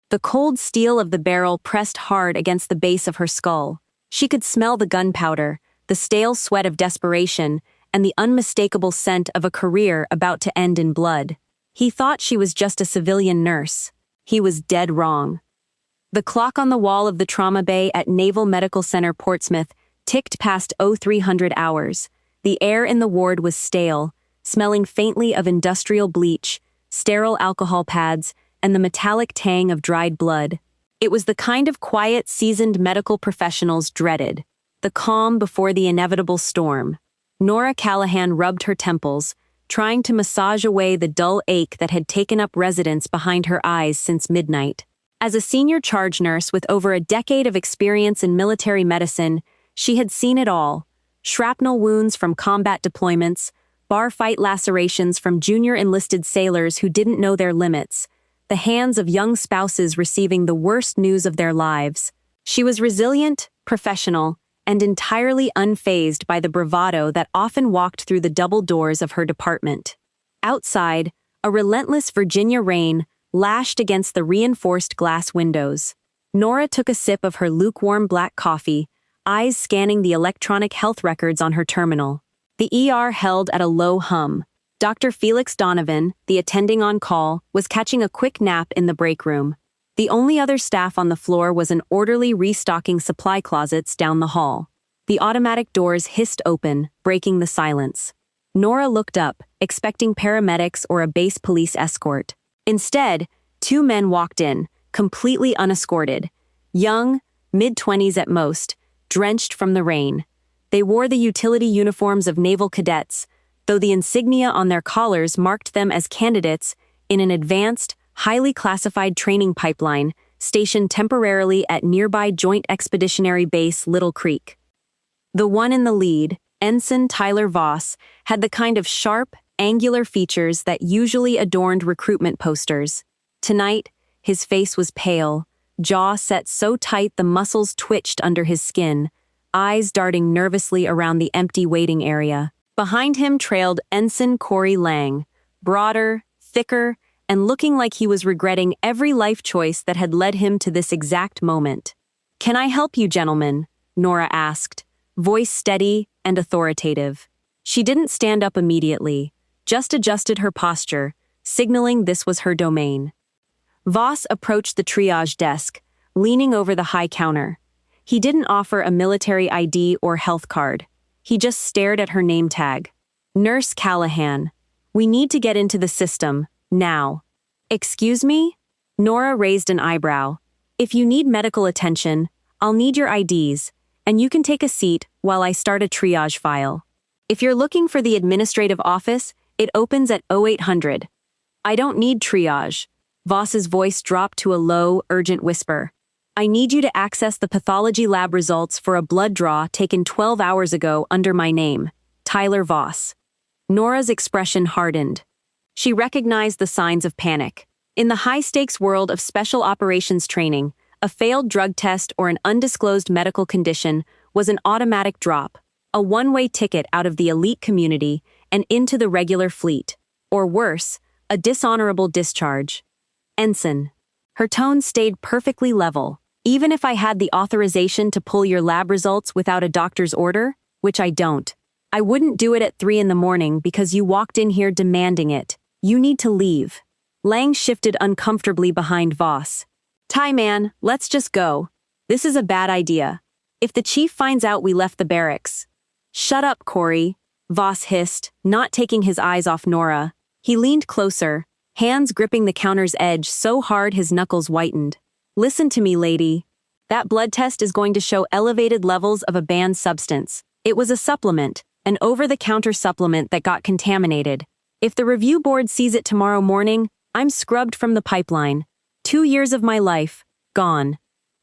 The cold steel of the barrel pressed hard against the base of her skull. She could smell the gunpowder, the stale sweat of desperation, and the unmistakable scent of a career about to end in blood. He thought she was just a civilian nurse. He was dead wrong. The clock on the wall of the trauma bay at Naval Medical Center, Portsmouth, ticked past 0300 hours. The air in the ward was stale, smelling faintly of industrial bleach, sterile alcohol pads, and the metallic tang of dried blood. It was the kind of quiet, seasoned medical professionals dreaded, the calm before the inevitable storm. Nora Callahan rubbed her temples, trying to massage away the dull ache that had taken up residence behind her eyes since midnight. As a senior charge nurse with over a decade of experience in military medicine, she had seen it all: shrapnel wounds from combat deployments, bar fight lacerations from junior enlisted sailors who didn't know their limits, the hands of young spouses receiving the worst news of their lives. She was resilient, professional, and entirely unfazed by the bravado that often walked through the double doors of her department. Outside, a relentless Virginia rain lashed against the reinforced glass windows. Nora took a sip of her lukewarm black coffee, eyes scanning the electronic health records on her terminal. The ER held at a low hum. Dr. Felix Donovan, the attending on call, was catching a quick nap in the break room. The only other staff on the floor was an orderly restocking supply closets down the hall. The automatic doors hissed open, breaking the silence. Nora looked up, expecting paramedics or a base police escort. Instead, two men walked in, completely unescorted. Young, mid-20s at most, drenched from the rain. They wore the utility uniforms of naval cadets, though the insignia on their collars marked them as candidates in an advanced, highly classified training pipeline stationed temporarily at nearby Joint Expeditionary Base Little Creek. The one in the lead, Ensign Tyler Voss, had the kind of sharp, angular features that usually adorned recruitment posters. Tonight, his face was pale, jaw set so tight the muscles twitched under his skin, eyes darting nervously around the empty waiting area. Behind him trailed Ensign Corey Lang, broader, thicker, and looking like he was regretting every life choice that had led him to this exact moment. "Can I help you, gentlemen?" Nora asked, voice steady and authoritative. She didn't stand up immediately, just adjusted her posture, signaling this was her domain. Voss approached the triage desk, leaning over the high counter. He didn't offer a military ID or health card. He just stared at her name tag. "Nurse Callahan. We need to get into the system, now." "Excuse me?" Nora raised an eyebrow. "If you need medical attention, I'll need your IDs, and you can take a seat while I start a triage file. If you're looking for the administrative office, it opens at 0800. "I don't need triage." Voss's voice dropped to a low, urgent whisper. "I need you to access the pathology lab results for a blood draw taken 12 hours ago under my name, Tyler Voss." Nora's expression hardened. She recognized the signs of panic. In the high-stakes world of special operations training, a failed drug test or an undisclosed medical condition was an automatic drop, a one-way ticket out of the elite community and into the regular fleet, or worse, a dishonorable discharge. "Ensign." Her tone stayed perfectly level. "Even if I had the authorization to pull your lab results without a doctor's order, which I don't, I wouldn't do it at 3 in the morning because you walked in here demanding it. You need to leave." Lang shifted uncomfortably behind Voss. "Ty man, let's just go. This is a bad idea. If the chief finds out we left the barracks." "Shut up, Corey," Voss hissed, not taking his eyes off Nora. He leaned closer, hands gripping the counter's edge so hard his knuckles whitened. "Listen to me, lady. That blood test is going to show elevated levels of a banned substance. It was a supplement, an over-the-counter supplement that got contaminated. If the review board sees it tomorrow morning, I'm scrubbed from the pipeline. 2 years of my life, gone.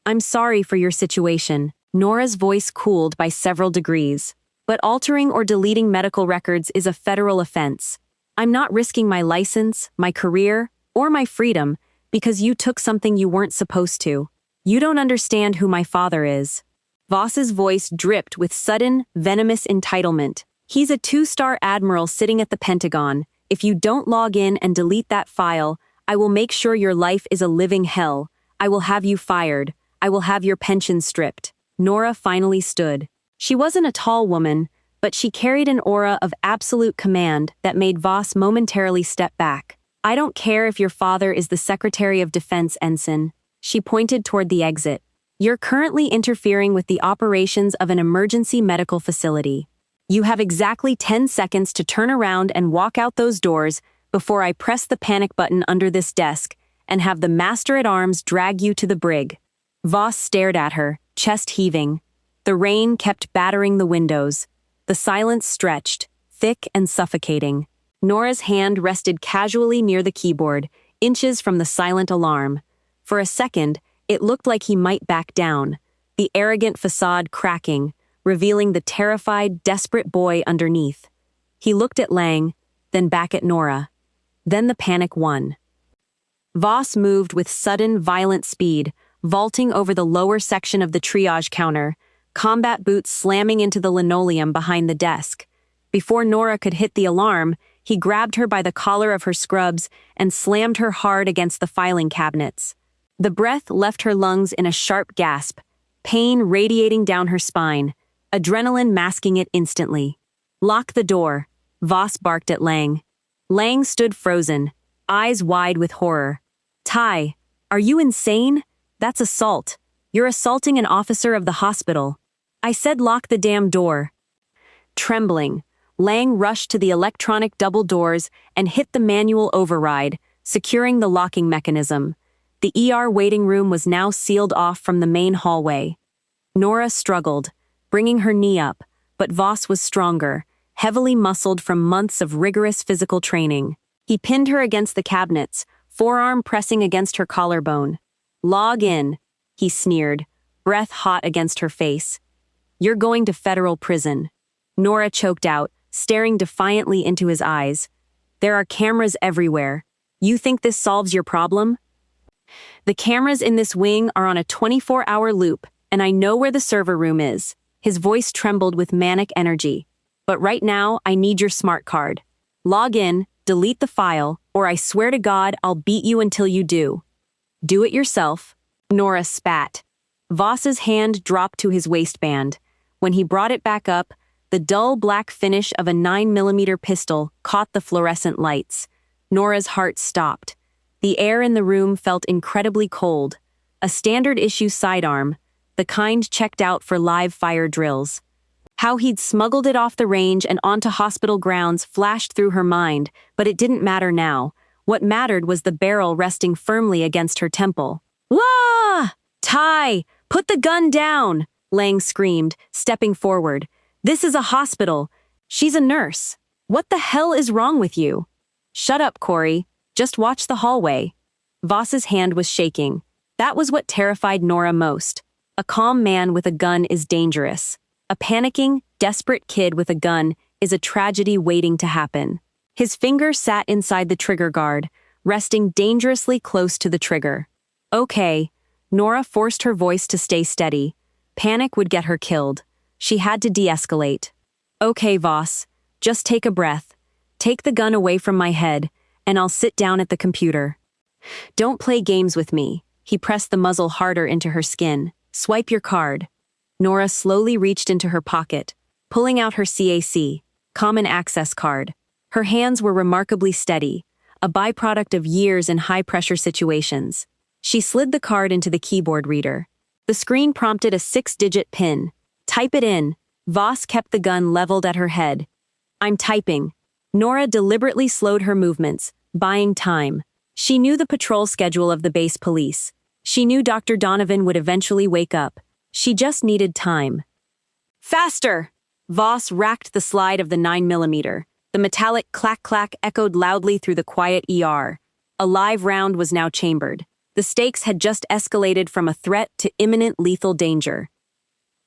I'm sorry for your situation." Nora's voice cooled by several degrees. "But altering or deleting medical records is a federal offense. I'm not risking my license, my career, or my freedom because you took something you weren't supposed to. You don't understand who my father is." Voss's voice dripped with sudden, venomous entitlement. "He's a 2-star admiral sitting at the Pentagon. If you don't log in and delete that file, I will make sure your life is a living hell. I will have you fired. I will have your pension stripped. Nora finally stood. She wasn't a tall woman, but she carried an aura of absolute command that made Voss momentarily step back. I don't care if your father is the Secretary of Defense, Ensign. She pointed toward the exit. You're currently interfering with the operations of an emergency medical facility. You have exactly 10 seconds to turn around and walk out those doors before I press the panic button under this desk and have the Master-at-Arms drag you to the brig. Voss stared at her, chest heaving. The rain kept battering the windows. The silence stretched, thick and suffocating. Nora's hand rested casually near the keyboard, inches from the silent alarm. For a second, it looked like he might back down, the arrogant facade cracking, revealing the terrified, desperate boy underneath. He looked at Lang, then back at Nora. Then the panic won. Voss moved with sudden, violent speed, vaulting over the lower section of the triage counter, combat boots slamming into the linoleum behind the desk. Before Nora could hit the alarm, he grabbed her by the collar of her scrubs and slammed her hard against the filing cabinets. The breath left her lungs in a sharp gasp, pain radiating down her spine, adrenaline masking it instantly. Lock the door, Voss barked at Lang. Lang stood frozen, eyes wide with horror. Ty, are you insane? That's assault. You're assaulting an officer of the hospital. I said lock the damn door. Trembling, Lang rushed to the electronic double doors and hit the manual override, securing the locking mechanism. The ER waiting room was now sealed off from the main hallway. Nora struggled, bringing her knee up, but Voss was stronger, heavily muscled from months of rigorous physical training. He pinned her against the cabinets, forearm pressing against her collarbone. Log in, he sneered, breath hot against her face. You're going to federal prison. Nora choked out, staring defiantly into his eyes. There are cameras everywhere. You think this solves your problem? The cameras in this wing are on a 24-hour loop, and I know where the server room is. His voice trembled with manic energy. But right now, I need your smart card. Log in, delete the file, or I swear to God I'll beat you until you do. Do it yourself. Nora spat. Voss's hand dropped to his waistband. When he brought it back up, the dull black finish of a 9mm pistol caught the fluorescent lights. Nora's heart stopped. The air in the room felt incredibly cold. A standard-issue sidearm, the kind checked out for live fire drills. How he'd smuggled it off the range and onto hospital grounds flashed through her mind, but it didn't matter now. What mattered was the barrel resting firmly against her temple. Wah! Ty, put the gun down! Lang screamed, stepping forward. This is a hospital. She's a nurse. What the hell is wrong with you? Shut up, Corey. Just watch the hallway. Voss's hand was shaking. That was what terrified Nora most. A calm man with a gun is dangerous. A panicking, desperate kid with a gun is a tragedy waiting to happen. His finger sat inside the trigger guard, resting dangerously close to the trigger. Okay. Nora forced her voice to stay steady. Panic would get her killed. She had to de-escalate. Okay, Voss. Just take a breath. Take the gun away from my head, and I'll sit down at the computer. Don't play games with me. He pressed the muzzle harder into her skin. Swipe your card. Nora slowly reached into her pocket, pulling out her CAC, Common Access Card. Her hands were remarkably steady, a byproduct of years in high-pressure situations. She slid the card into the keyboard reader. The screen prompted a 6-digit PIN. Type it in. Voss kept the gun leveled at her head. I'm typing. Nora deliberately slowed her movements, buying time. She knew the patrol schedule of the base police. She knew Dr. Donovan would eventually wake up. She just needed time. Faster! Voss racked the slide of the 9mm. The metallic clack-clack echoed loudly through the quiet ER. A live round was now chambered. The stakes had just escalated from a threat to imminent lethal danger.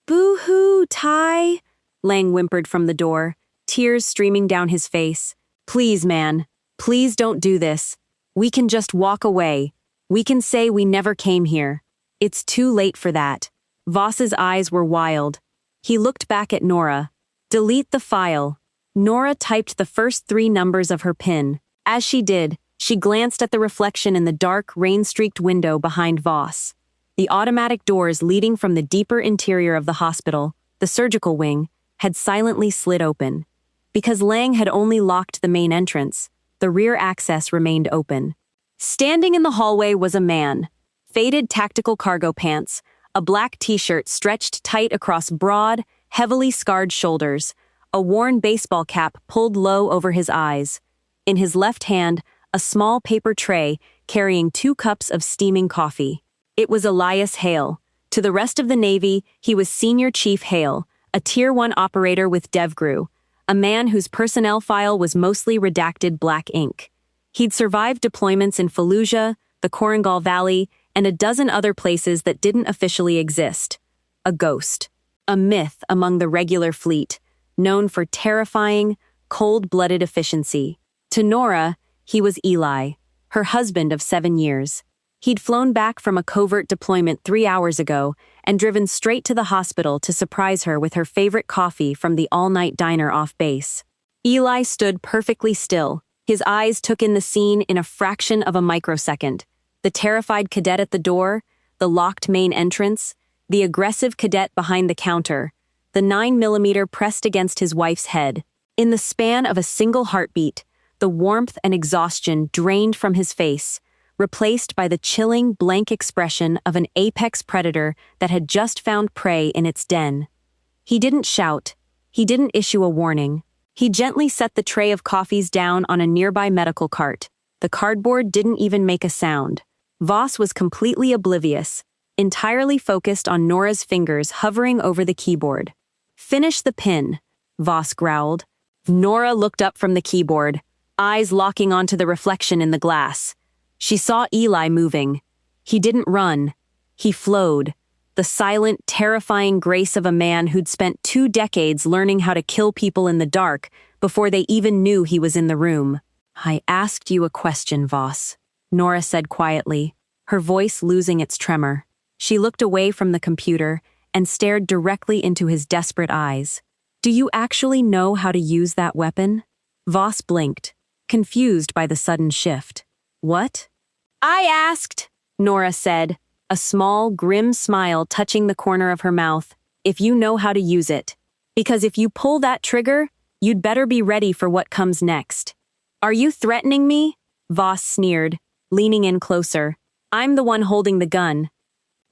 Boo-hoo, Ty, Lang whimpered from the door, tears streaming down his face. Please, man. Please don't do this. We can just walk away. We can say we never came here. It's too late for that. Voss's eyes were wild. He looked back at Nora. Delete the file. Nora typed the first 3 numbers of her PIN. As she did, She glanced at the reflection in the dark, rain-streaked window behind Voss. The automatic doors leading from the deeper interior of the hospital, the surgical wing, had silently slid open. Because Lang had only locked the main entrance, the rear access remained open. Standing in the hallway was a man. Faded tactical cargo pants, a black t-shirt stretched tight across broad, heavily scarred shoulders, a worn baseball cap pulled low over his eyes. In his left hand, a small paper tray carrying 2 cups of steaming coffee. It was Elias Hale. To the rest of the Navy, he was Senior Chief Hale, a Tier 1 operator with DEVGRU, a man whose personnel file was mostly redacted black ink. He'd survived deployments in Fallujah, the Korangal Valley, and a dozen other places that didn't officially exist. A ghost. A myth among the regular fleet, known for terrifying, cold-blooded efficiency. To Nora, he was Eli, her husband of 7 years. He'd flown back from a covert deployment 3 hours ago and driven straight to the hospital to surprise her with her favorite coffee from the all-night diner off base. Eli stood perfectly still. His eyes took in the scene in a fraction of a microsecond. The terrified cadet at the door, the locked main entrance, the aggressive cadet behind the counter, the 9mm pressed against his wife's head. In the span of a single heartbeat, the warmth and exhaustion drained from his face, replaced by the chilling, blank expression of an apex predator that had just found prey in its den. He didn't shout. He didn't issue a warning. He gently set the tray of coffees down on a nearby medical cart. The cardboard didn't even make a sound. Voss was completely oblivious, entirely focused on Nora's fingers hovering over the keyboard. "Finish the pin," Voss growled. Nora looked up from the keyboard, eyes locking onto the reflection in the glass. She saw Eli moving. He didn't run. He flowed. The silent, terrifying grace of a man who'd spent 2 decades learning how to kill people in the dark before they even knew he was in the room. "I asked you a question, Voss," Nora said quietly, her voice losing its tremor. She looked away from the computer and stared directly into his desperate eyes. "Do you actually know how to use that weapon?" Voss blinked, confused by the sudden shift. "What?" "I asked," Nora said, a small, grim smile touching the corner of her mouth, "if you know how to use it. Because if you pull that trigger, you'd better be ready for what comes next." "Are you threatening me?" Voss sneered, leaning in closer. "I'm the one holding the gun."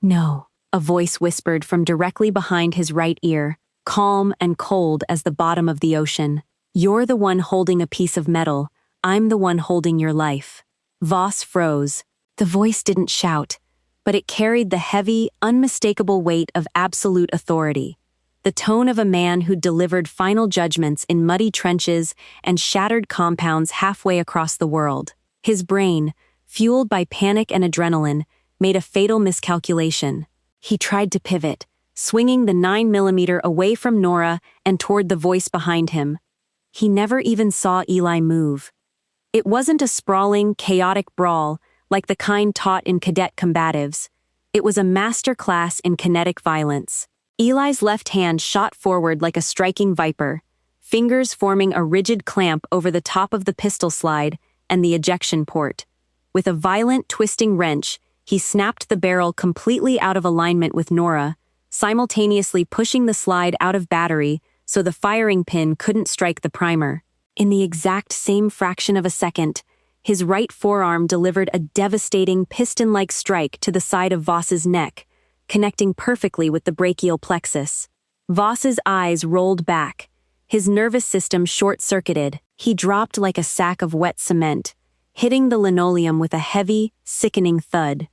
"No," a voice whispered from directly behind his right ear, calm and cold as the bottom of the ocean. "You're the one holding a piece of metal. I'm the one holding your life." Voss froze. The voice didn't shout, but it carried the heavy, unmistakable weight of absolute authority. The tone of a man who'd delivered final judgments in muddy trenches and shattered compounds halfway across the world. His brain, fueled by panic and adrenaline, made a fatal miscalculation. He tried to pivot, swinging the 9mm away from Nora and toward the voice behind him. He never even saw Eli move. It wasn't a sprawling, chaotic brawl like the kind taught in cadet combatives. It was a master class in kinetic violence. Eli's left hand shot forward like a striking viper, fingers forming a rigid clamp over the top of the pistol slide and the ejection port. With a violent, twisting wrench, he snapped the barrel completely out of alignment with Nora, simultaneously pushing the slide out of battery so the firing pin couldn't strike the primer. In the exact same fraction of a second, his right forearm delivered a devastating piston-like strike to the side of Voss's neck, connecting perfectly with the brachial plexus. Voss's eyes rolled back. His nervous system short-circuited. He dropped like a sack of wet cement, hitting the linoleum with a heavy, sickening thud.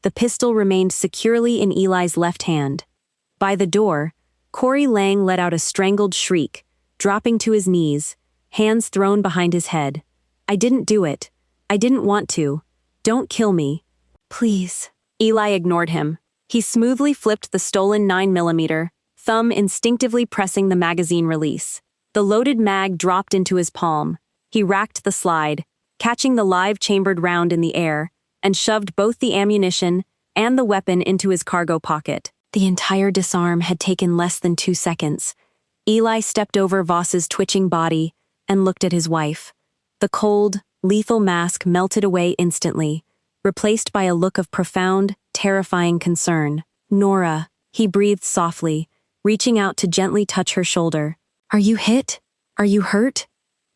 The pistol remained securely in Eli's left hand. By the door, Corey Lang let out a strangled shriek, dropping to his knees, hands thrown behind his head. "I didn't do it. I didn't want to. Don't kill me. Please." Eli ignored him. He smoothly flipped the stolen 9mm, thumb instinctively pressing the magazine release. The loaded mag dropped into his palm. He racked the slide, catching the live-chambered round in the air, and shoved both the ammunition and the weapon into his cargo pocket. The entire disarm had taken less than 2 seconds. Eli stepped over Voss's twitching body and looked at his wife. The cold, lethal mask melted away instantly, replaced by a look of profound, terrifying concern. "Nora," he breathed softly, reaching out to gently touch her shoulder. "Are you hit? Are you hurt?"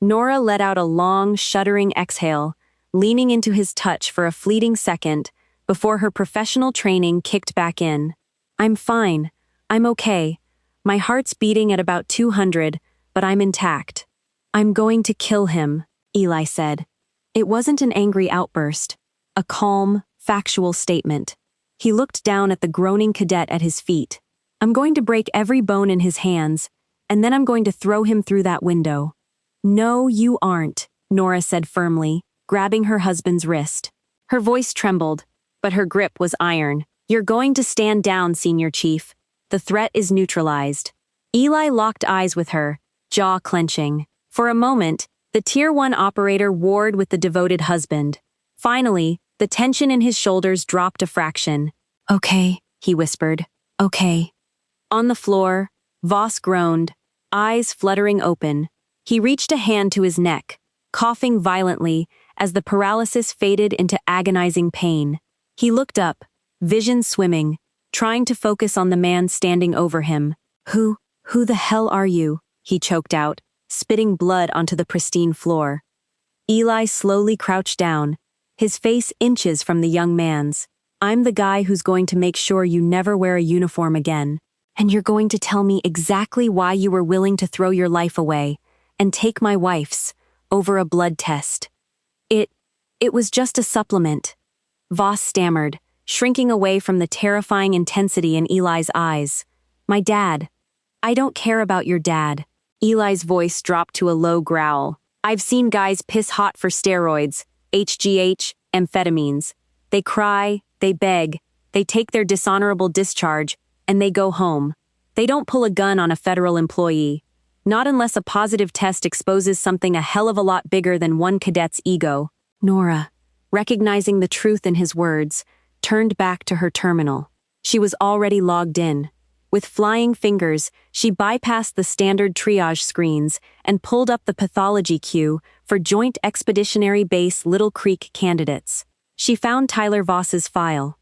Nora let out a long, shuddering exhale, leaning into his touch for a fleeting second before her professional training kicked back in. "I'm fine. I'm okay. My heart's beating at about 200, but I'm intact." "I'm going to kill him," Eli said. It wasn't an angry outburst, a calm, factual statement. He looked down at the groaning cadet at his feet. "I'm going to break every bone in his hands, and then I'm going to throw him through that window." "No, you aren't," Nora said firmly, grabbing her husband's wrist. Her voice trembled, but her grip was iron. "You're going to stand down, Senior Chief. The threat is neutralized." Eli locked eyes with her, jaw clenching. For a moment, the Tier 1 operator warred with the devoted husband. Finally, the tension in his shoulders dropped a fraction. "Okay," he whispered. "Okay." On the floor, Voss groaned, eyes fluttering open. He reached a hand to his neck, coughing violently as the paralysis faded into agonizing pain. He looked up, vision swimming, trying to focus on the man standing over him. Who the hell are you?" he choked out, spitting blood onto the pristine floor. Eli slowly crouched down, his face inches from the young man's. "I'm the guy who's going to make sure you never wear a uniform again. And you're going to tell me exactly why you were willing to throw your life away and take my wife's over a blood test." It was just a supplement," Voss stammered, shrinking away from the terrifying intensity in Eli's eyes. "My dad. I don't care about your dad." Eli's voice dropped to a low growl. "I've seen guys piss hot for steroids, HGH, amphetamines. They cry, they beg, they take their dishonorable discharge, and they go home. They don't pull a gun on a federal employee. Not unless a positive test exposes something a hell of a lot bigger than one cadet's ego." Nora, recognizing the truth in his words, turned back to her terminal. She was already logged in. With flying fingers, she bypassed the standard triage screens and pulled up the pathology queue for Joint Expeditionary Base Little Creek candidates. She found Tyler Voss's file.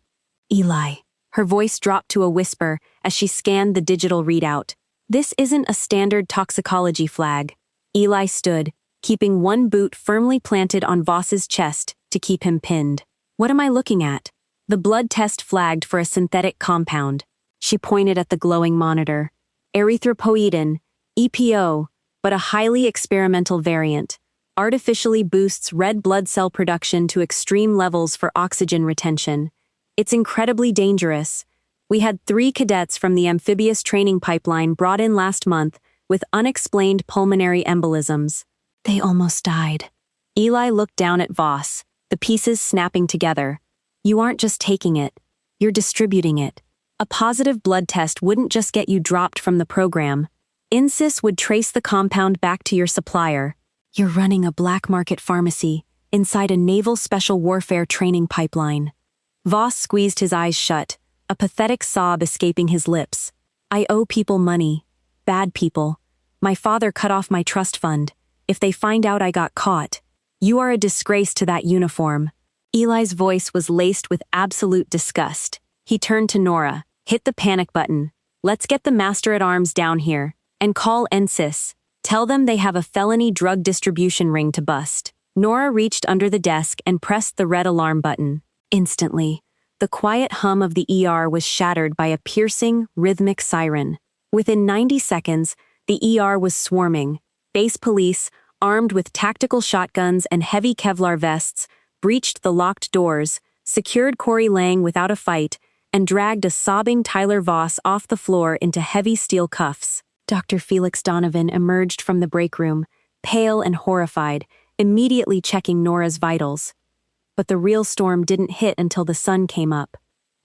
"Eli." Her voice dropped to a whisper as she scanned the digital readout. "This isn't a standard toxicology flag." Eli stood, keeping one boot firmly planted on Voss's chest to keep him pinned. "What am I looking at?" The blood test flagged for a synthetic compound. She pointed at the glowing monitor. "Erythropoietin, EPO, but a highly experimental variant. Artificially boosts red blood cell production to extreme levels for oxygen retention. It's incredibly dangerous. We had 3 cadets from the amphibious training pipeline brought in last month with unexplained pulmonary embolisms. They almost died." Eli looked down at Voss, the pieces snapping together. "You aren't just taking it, you're distributing it. A positive blood test wouldn't just get you dropped from the program. INSYS would trace the compound back to your supplier. You're running a black market pharmacy inside a naval special warfare training pipeline." Voss squeezed his eyes shut, a pathetic sob escaping his lips. "I owe people money. Bad people. My father cut off my trust fund. If they find out I got caught, you are a disgrace to that uniform." Eli's voice was laced with absolute disgust. He turned to Nora. "Hit the panic button. Let's get the Master-at-Arms down here. And call INSYS. Tell them they have a felony drug distribution ring to bust." Nora reached under the desk and pressed the red alarm button. Instantly, the quiet hum of the ER was shattered by a piercing, rhythmic siren. Within 90 seconds, the ER was swarming. Base police, armed with tactical shotguns and heavy Kevlar vests, breached the locked doors, secured Corey Lang without a fight, and dragged a sobbing Tyler Voss off the floor into heavy steel cuffs. Dr. Felix Donovan emerged from the break room, pale and horrified, immediately checking Nora's vitals. But the real storm didn't hit until the sun came up.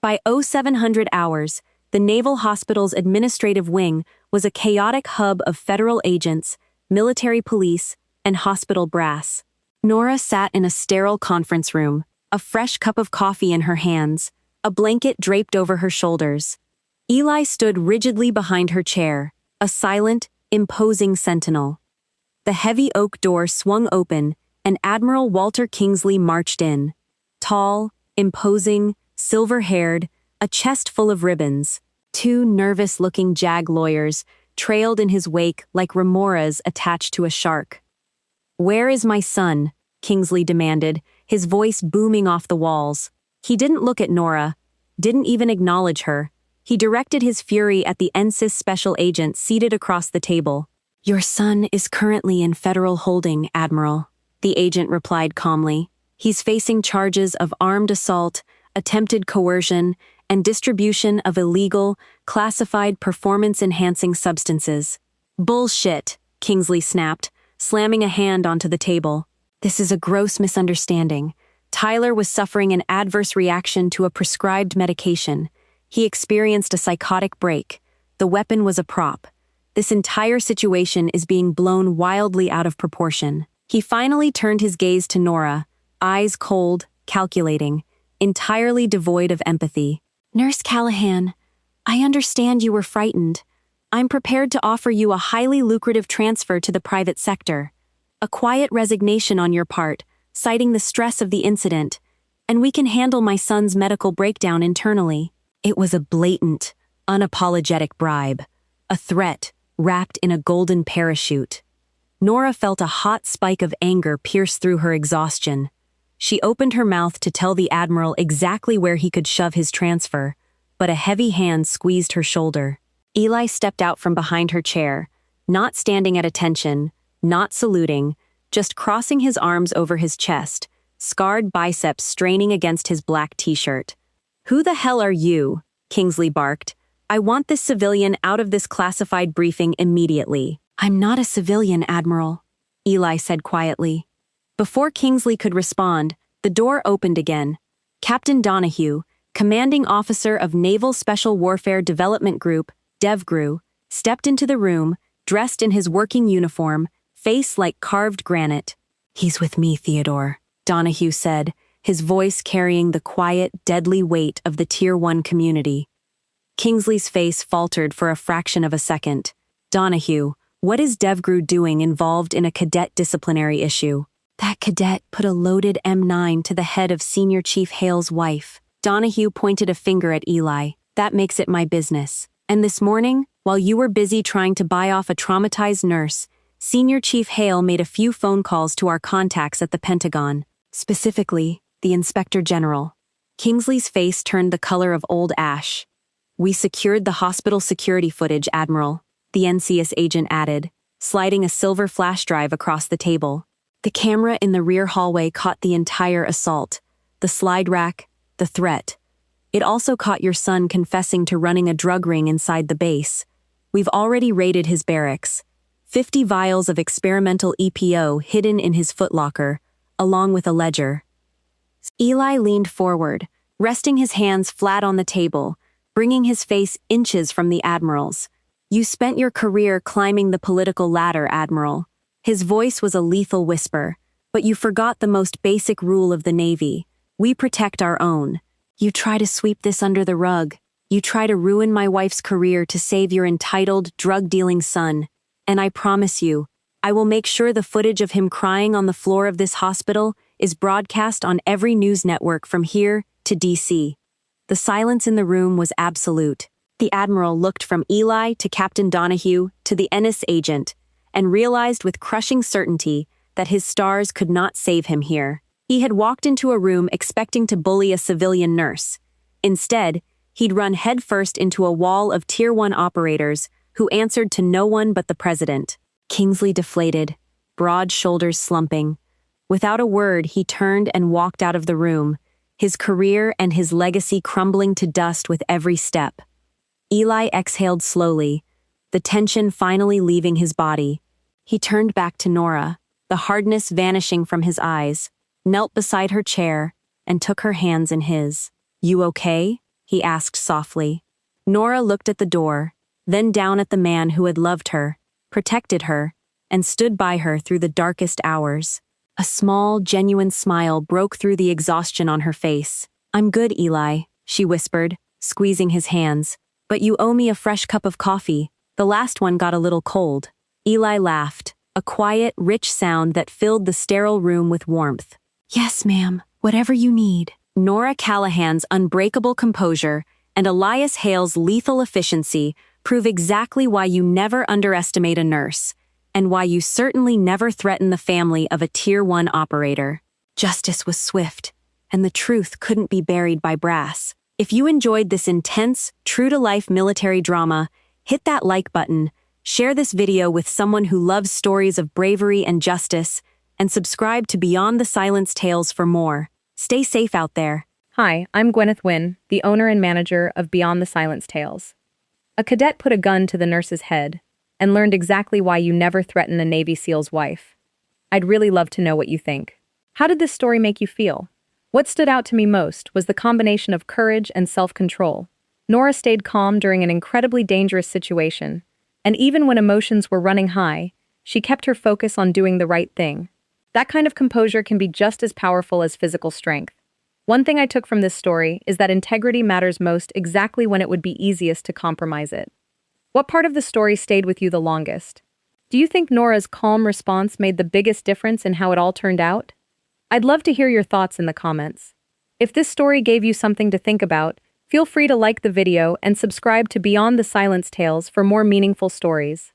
By 0700 hours, the Naval Hospital's administrative wing was a chaotic hub of federal agents, military police, and hospital brass. Nora sat in a sterile conference room, a fresh cup of coffee in her hands, a blanket draped over her shoulders. Eli stood rigidly behind her chair, a silent, imposing sentinel. The heavy oak door swung open, and Admiral Walter Kingsley marched in. Tall, imposing, silver-haired, a chest full of ribbons. Two nervous-looking JAG lawyers trailed in his wake like remoras attached to a shark. "Where is my son?" Kingsley demanded, his voice booming off the walls. He didn't look at Nora, didn't even acknowledge her. He directed his fury at the NSIS special agent seated across the table. "Your son is currently in federal holding, Admiral," the agent replied calmly. "He's facing charges of armed assault, attempted coercion, and distribution of illegal, classified performance-enhancing substances." "Bullshit," Kingsley snapped, slamming a hand onto the table. "This is a gross misunderstanding. Tyler was suffering an adverse reaction to a prescribed medication. He experienced a psychotic break. The weapon was a prop. This entire situation is being blown wildly out of proportion." He finally turned his gaze to Nora, eyes cold, calculating, entirely devoid of empathy. "Nurse Callahan, I understand you were frightened. I'm prepared to offer you a highly lucrative transfer to the private sector. A quiet resignation on your part, citing the stress of the incident, and we can handle my son's medical breakdown internally." It was a blatant, unapologetic bribe, a threat wrapped in a golden parachute. Nora felt a hot spike of anger pierce through her exhaustion. She opened her mouth to tell the Admiral exactly where he could shove his transfer, but a heavy hand squeezed her shoulder. Eli stepped out from behind her chair, not standing at attention, not saluting, just crossing his arms over his chest, scarred biceps straining against his black t-shirt. "Who the hell are you?" Kingsley barked. "I want this civilian out of this classified briefing immediately." "I'm not a civilian, Admiral," Eli said quietly. Before Kingsley could respond, the door opened again. Captain Donahue, commanding officer of Naval Special Warfare Development Group, DEVGRU, stepped into the room, dressed in his working uniform, face like carved granite. "He's with me, Theodore," Donahue said, his voice carrying the quiet, deadly weight of the Tier One community. Kingsley's face faltered for a fraction of a second. "Donahue, what is DEVGRU doing involved in a cadet disciplinary issue?" "That cadet put a loaded M9 to the head of Senior Chief Hale's wife." Donahue pointed a finger at Eli. "That makes it my business. And this morning, while you were busy trying to buy off a traumatized nurse, Senior Chief Hale made a few phone calls to our contacts at the Pentagon, specifically the Inspector General." Kingsley's face turned the color of old ash. "We secured the hospital security footage, Admiral," the NCIS agent added, sliding a silver flash drive across the table. The camera in the rear hallway caught the entire assault, the slide rack, the threat. It also caught your son confessing to running a drug ring inside the base. We've already raided his barracks. 50 vials of experimental EPO hidden in his footlocker, along with a ledger. Eli leaned forward, resting his hands flat on the table, bringing his face inches from the Admiral's. "You spent your career climbing the political ladder, Admiral." His voice was a lethal whisper, "but you forgot the most basic rule of the Navy. We protect our own. You try to sweep this under the rug. You try to ruin my wife's career to save your entitled, drug-dealing son. And I promise you, I will make sure the footage of him crying on the floor of this hospital is broadcast on every news network from here to DC." The silence in the room was absolute. The Admiral looked from Eli to Captain Donahue to the NS agent, and realized with crushing certainty that his stars could not save him here. He had walked into a room expecting to bully a civilian nurse. Instead, he'd run headfirst into a wall of Tier 1 operators who answered to no one but the president. Kingsley deflated, broad shoulders slumping. Without a word, he turned and walked out of the room, his career and his legacy crumbling to dust with every step. Eli exhaled slowly, the tension finally leaving his body. He turned back to Nora, the hardness vanishing from his eyes, knelt beside her chair, and took her hands in his. "You okay?" he asked softly. Nora looked at the door, then down at the man who had loved her, protected her, and stood by her through the darkest hours. A small, genuine smile broke through the exhaustion on her face. "I'm good, Eli," she whispered, squeezing his hands. "But you owe me a fresh cup of coffee. The last one got a little cold." Eli laughed, a quiet, rich sound that filled the sterile room with warmth. "Yes, ma'am, whatever you need." Nora Callahan's unbreakable composure and Elias Hale's lethal efficiency prove exactly why you never underestimate a nurse, and why you certainly never threaten the family of a Tier 1 operator. Justice was swift, and the truth couldn't be buried by brass. If you enjoyed this intense, true-to-life military drama, hit that like button, share this video with someone who loves stories of bravery and justice, and subscribe to Beyond the Silence Tales for more. Stay safe out there. Hi, I'm Gwyneth Wynne, the owner and manager of Beyond the Silence Tales. A cadet put a gun to the nurse's head and learned exactly why you never threaten a Navy SEAL's wife. I'd really love to know what you think. How did this story make you feel? What stood out to me most was the combination of courage and self-control. Nora stayed calm during an incredibly dangerous situation, and even when emotions were running high, she kept her focus on doing the right thing. That kind of composure can be just as powerful as physical strength. One thing I took from this story is that integrity matters most exactly when it would be easiest to compromise it. What part of the story stayed with you the longest? Do you think Nora's calm response made the biggest difference in how it all turned out? I'd love to hear your thoughts in the comments. If this story gave you something to think about, feel free to like the video and subscribe to Beyond the Silence Tales for more meaningful stories.